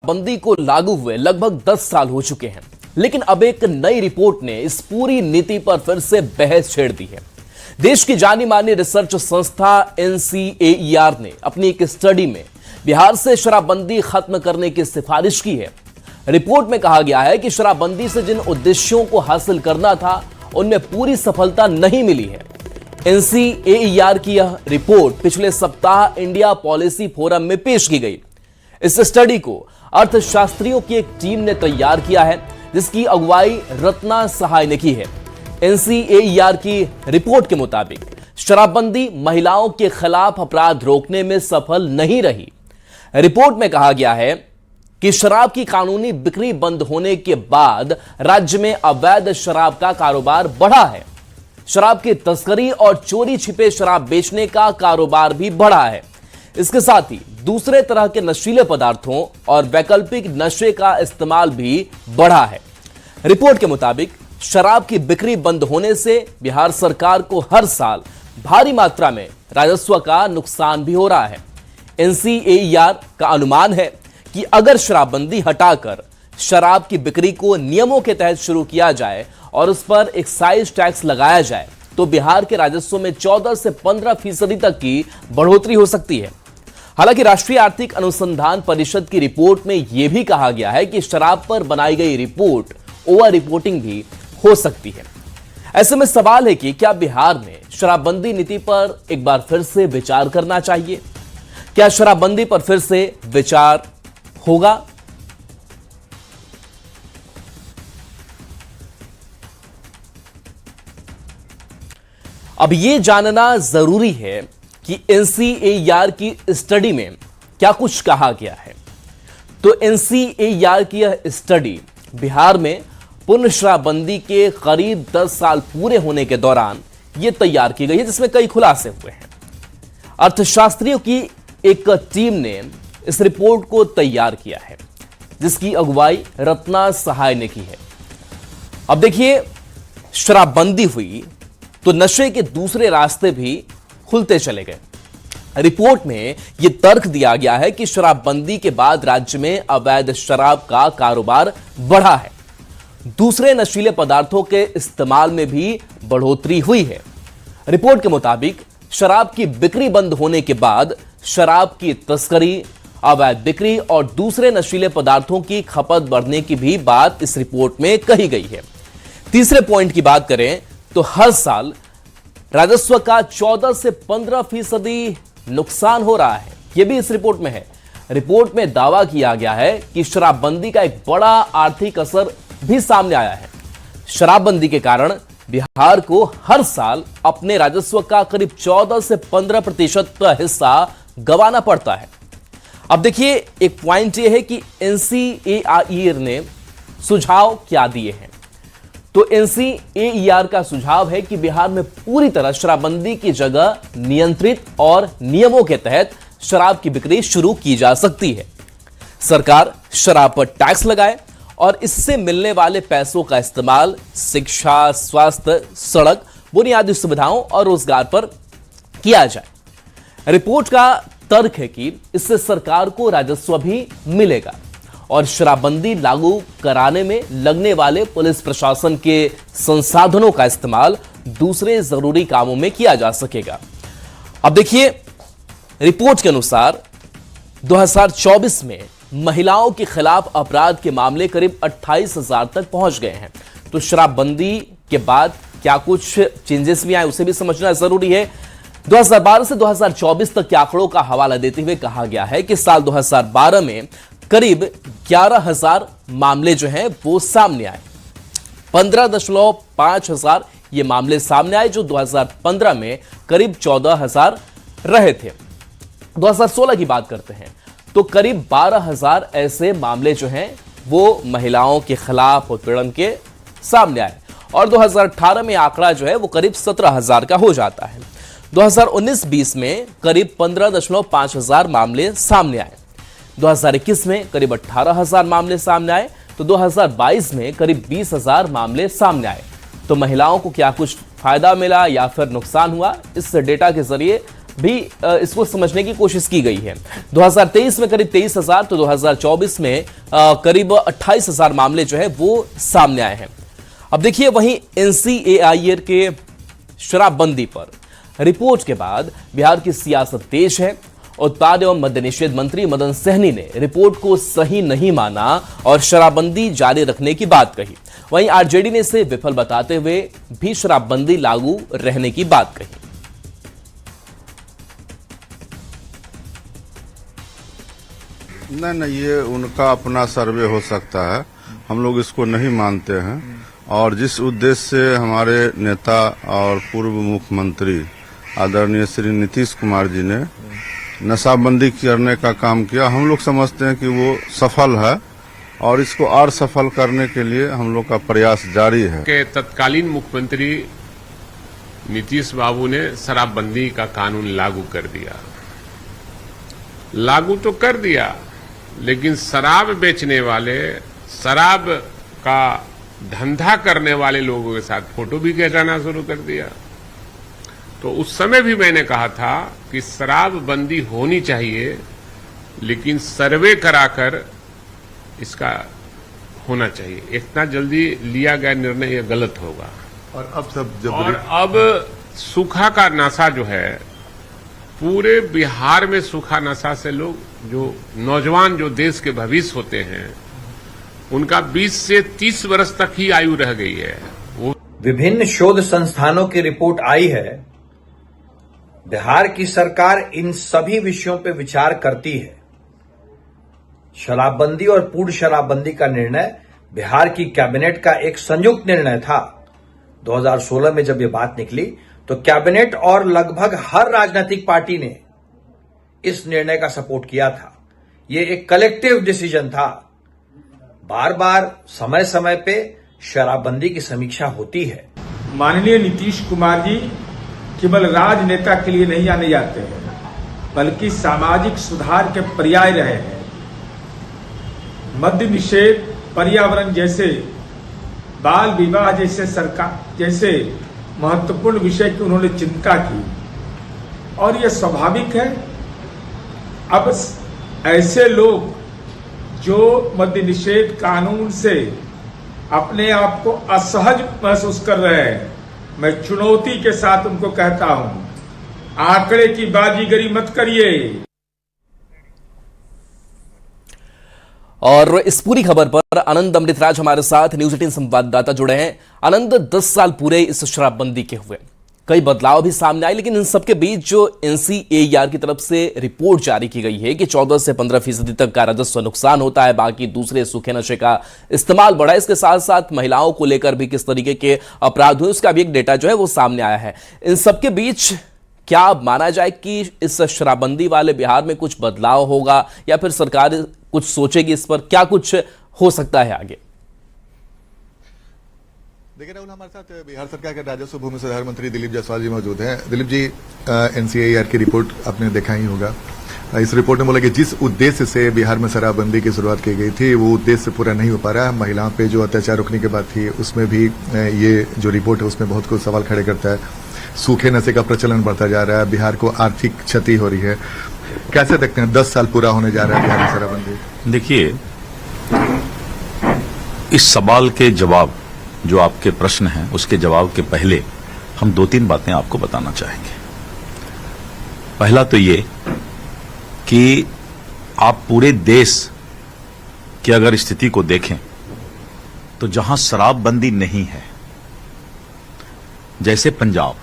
बंदी को लागू हुए लगभग 10 साल हो चुके हैं, लेकिन अब एक नई रिपोर्ट ने इस पूरी नीति पर फिर से बहस छेड़ दी है। देश की जानी मानी रिसर्च संस्था NCAER ने अपनी एक स्टडी में बिहार से शराबबंदी खत्म करने की सिफारिश की है। रिपोर्ट में कहा गया है कि शराबबंदी से जिन उद्देश्यों को हासिल करना था, उनमें पूरी सफलता नहीं मिली है। NCAER की यह रिपोर्ट पिछले सप्ताह इंडिया पॉलिसी फोरम में पेश की गई। इस स्टडी को अर्थशास्त्रियों की एक टीम ने तैयार किया है, जिसकी अगुवाई रत्ना सहाय ने की है। NCAER की रिपोर्ट के मुताबिक शराबबंदी महिलाओं के खिलाफ अपराध रोकने में सफल नहीं रही। रिपोर्ट में कहा गया है कि शराब की कानूनी बिक्री बंद होने के बाद राज्य में अवैध शराब का कारोबार बढ़ा है। शराब की तस्करी और चोरी छिपे शराब बेचने का कारोबार भी बढ़ा है। इसके साथ ही दूसरे तरह के नशीले पदार्थों और वैकल्पिक नशे का इस्तेमाल भी बढ़ा है। रिपोर्ट के मुताबिक शराब की बिक्री बंद होने से बिहार सरकार को हर साल भारी मात्रा में राजस्व का नुकसान भी हो रहा है। NCAER का अनुमान है कि अगर शराबबंदी हटाकर शराब की बिक्री को नियमों के तहत शुरू किया जाए और उस पर एक्साइज टैक्स लगाया जाए तो बिहार के राजस्व में 14 से 15% तक की बढ़ोतरी हो सकती है। हालांकि राष्ट्रीय आर्थिक अनुसंधान परिषद की रिपोर्ट में यह भी कहा गया है कि शराब पर बनाई गई रिपोर्ट ओवर रिपोर्टिंग भी हो सकती है। ऐसे में सवाल है कि क्या बिहार में शराबबंदी नीति पर एक बार फिर से विचार करना चाहिए? क्या शराबबंदी पर फिर से विचार होगा? अब यह जानना जरूरी है कि NCAER की स्टडी में क्या कुछ कहा गया है। तो NCAER की यह स्टडी बिहार में पूर्ण शराबबंदी के करीब 10 साल पूरे होने के दौरान यह तैयार की गई है, जिसमें कई खुलासे हुए हैं। अर्थशास्त्रियों की एक टीम ने इस रिपोर्ट को तैयार किया है, जिसकी अगुवाई रत्ना सहाय ने की है। अब देखिए, शराबबंदी हुई तो नशे के दूसरे रास्ते भी खुलते चले गए। रिपोर्ट में यह तर्क दिया गया है कि शराबबंदी के बाद राज्य में अवैध शराब का कारोबार बढ़ा है। दूसरे नशीले पदार्थों के इस्तेमाल में भी बढ़ोतरी हुई है। रिपोर्ट के मुताबिक शराब की बिक्री बंद होने के बाद शराब की तस्करी, अवैध बिक्री और दूसरे नशीले पदार्थों की खपत बढ़ने की भी बात इस रिपोर्ट में कही गई है। तीसरे पॉइंट की बात करें तो हर साल राजस्व का 14 से 15% नुकसान हो रहा है, यह भी इस रिपोर्ट में है। रिपोर्ट में दावा किया गया है कि शराबबंदी का एक बड़ा आर्थिक असर भी सामने आया है। शराबबंदी के कारण बिहार को हर साल अपने राजस्व का करीब 14 से 15% का हिस्सा गंवाना पड़ता है। अब देखिए, एक पॉइंट यह है कि NCAER ने सुझाव क्या दिए हैं। तो NCAER का सुझाव है कि बिहार में पूरी तरह शराबबंदी की जगह नियंत्रित और नियमों के तहत शराब की बिक्री शुरू की जा सकती है। सरकार शराब पर टैक्स लगाए और इससे मिलने वाले पैसों का इस्तेमाल शिक्षा, स्वास्थ्य, सड़क, बुनियादी सुविधाओं और रोजगार पर किया जाए। रिपोर्ट का तर्क है कि इससे सरकार को राजस्व भी मिलेगा और शराबबंदी लागू कराने में लगने वाले पुलिस प्रशासन के संसाधनों का इस्तेमाल दूसरे जरूरी कामों में किया जा सकेगा। अब देखिए, रिपोर्ट के अनुसार 2024 में महिलाओं के खिलाफ अपराध के मामले करीब 28,000 तक पहुंच गए हैं। तो शराबबंदी के बाद क्या कुछ चेंजेस भी आए, उसे भी समझना जरूरी है। 2012 से 2024 तक के आंकड़ों का हवाला देते हुए कहा गया है कि साल 2012 में करीब 11,000 मामले जो हैं वो सामने आए। 15.5 हजार ये मामले सामने आए, जो 2015 में करीब 14,000 रहे थे। 2016 की बात करते हैं तो करीब 12,000 ऐसे मामले जो हैं वो महिलाओं के खिलाफ उत्पीड़न के सामने आए और 2018 में आंकड़ा जो है वो करीब 17,000 का हो जाता है। 2019-20 में करीब 15.5 हजार मामले सामने आए। 2021 में करीब 18,000 मामले सामने आए, तो 2022 में करीब 20,000 मामले सामने आए। तो महिलाओं को क्या कुछ फायदा मिला या फिर नुकसान हुआ, इस डेटा के जरिए भी इसको समझने की कोशिश की गई है। 2023 में करीब 23,000 तो 2024 में करीब 28,000 मामले जो है वो सामने आए हैं। अब देखिए वहीं NCAIR के शराबबंदी पर रिपोर्ट के बाद बिहार की सियासत तेज है। उत्पाद एवं मद्य निषेध मंत्री मदन सहनी ने रिपोर्ट को सही नहीं माना और शराबबंदी जारी रखने की बात कही। वहीं आरजेडी ने इसे विफल बताते हुए भी शराबबंदी लागू रहने की बात कही। नहीं, ये उनका अपना सर्वे हो सकता है, हम लोग इसको नहीं मानते हैं। और जिस उद्देश्य से हमारे नेता और पूर्व मुख्यमंत्री आदरणीय श्री नीतीश कुमार जी ने नशाबंदी करने का काम किया, हम लोग समझते हैं कि वो सफल है और इसको और सफल करने के लिए हम लोग का प्रयास जारी है। के तत्कालीन मुख्यमंत्री नीतीश बाबू ने शराबबंदी का कानून लागू कर दिया। लागू तो कर दिया, लेकिन शराब बेचने वाले, शराब का धंधा करने वाले लोगों के साथ फोटो भी खिंचाना शुरू कर दिया। तो उस समय भी मैंने कहा था कि शराबबंदी होनी चाहिए, लेकिन सर्वे कराकर इसका होना चाहिए। इतना जल्दी लिया गया निर्णय यह गलत होगा। और अब सूखा का नशा जो है, पूरे बिहार में सूखा नशा से लोग, जो नौजवान जो देश के भविष्य होते हैं, उनका 20 से 30 वर्ष तक ही आयु रह गई है। वो विभिन्न शोध संस्थानों की रिपोर्ट आई है। बिहार की सरकार इन सभी विषयों पर विचार करती है। शराबबंदी और पूर्ण शराबबंदी का निर्णय बिहार की कैबिनेट का एक संयुक्त निर्णय था। 2016 में जब ये बात निकली तो कैबिनेट और लगभग हर राजनीतिक पार्टी ने इस निर्णय का सपोर्ट किया था। ये एक कलेक्टिव डिसीजन था। बार बार समय समय पे शराबबंदी की समीक्षा होती है। माननीय नीतीश कुमार जी केवल राजनेता के लिए नहीं आने जाते हैं, बल्कि सामाजिक सुधार के पर्याय रहे हैं। मद्य निषेध, पर्यावरण जैसे, बाल विवाह जैसे महत्वपूर्ण विषय की उन्होंने चिंता की, और यह स्वाभाविक है। अब ऐसे लोग जो मद्य निषेध कानून से अपने आप को असहज महसूस कर रहे हैं, मैं चुनौती के साथ उनको कहता हूं, आंकड़े की बाजीगरी मत करिए। और इस पूरी खबर पर आनंद अमृतराज हमारे साथ न्यूज 18 संवाददाता जुड़े हैं। आनंद, 10 साल पूरे इस शराबबंदी के हुए, कई बदलाव भी सामने आए, लेकिन इन सबके बीच जो NCAIR की तरफ से रिपोर्ट जारी की गई है कि 14 से 15% तक का राजस्व नुकसान होता है, बाकी दूसरे सूखे नशे का इस्तेमाल बढ़ा है। इसके साथ साथ महिलाओं को लेकर भी किस तरीके के अपराध हुए, उसका भी एक डेटा जो है वो सामने आया है। इन सबके बीच क्या माना जाए कि इस शराबबंदी वाले बिहार में कुछ बदलाव होगा, या फिर सरकार कुछ सोचेगी इस पर? क्या कुछ हो सकता है आगे? देखिए राहुल, हमारे साथ बिहार सरकार के राजस्व भूमि सुधार मंत्री दिलीप जायसवाल जी मौजूद हैं। दिलीप जी, NCAIR की रिपोर्ट आपने देखा ही होगा। इस रिपोर्ट में बोला कि जिस उद्देश्य से बिहार में शराबबंदी की शुरुआत की गई थी, वो उद्देश्य पूरा नहीं हो पा रहा है। महिलाओं पे जो अत्याचार रोकने की बात थी, उसमें भी ये जो रिपोर्ट है उसमें बहुत कुछ सवाल खड़े करता है। सूखे नशे का प्रचलन बढ़ता जा रहा है, बिहार को आर्थिक क्षति हो रही है। कैसे देखते हैं 10 साल पूरा होने जा रहा है बिहार में शराबबंदी? देखिए, इस सवाल के जवाब, जो आपके प्रश्न हैं उसके जवाब के पहले हम 2-3 बातें आपको बताना चाहेंगे। पहला तो ये कि आप पूरे देश की अगर स्थिति को देखें तो जहां शराबबंदी नहीं है, जैसे पंजाब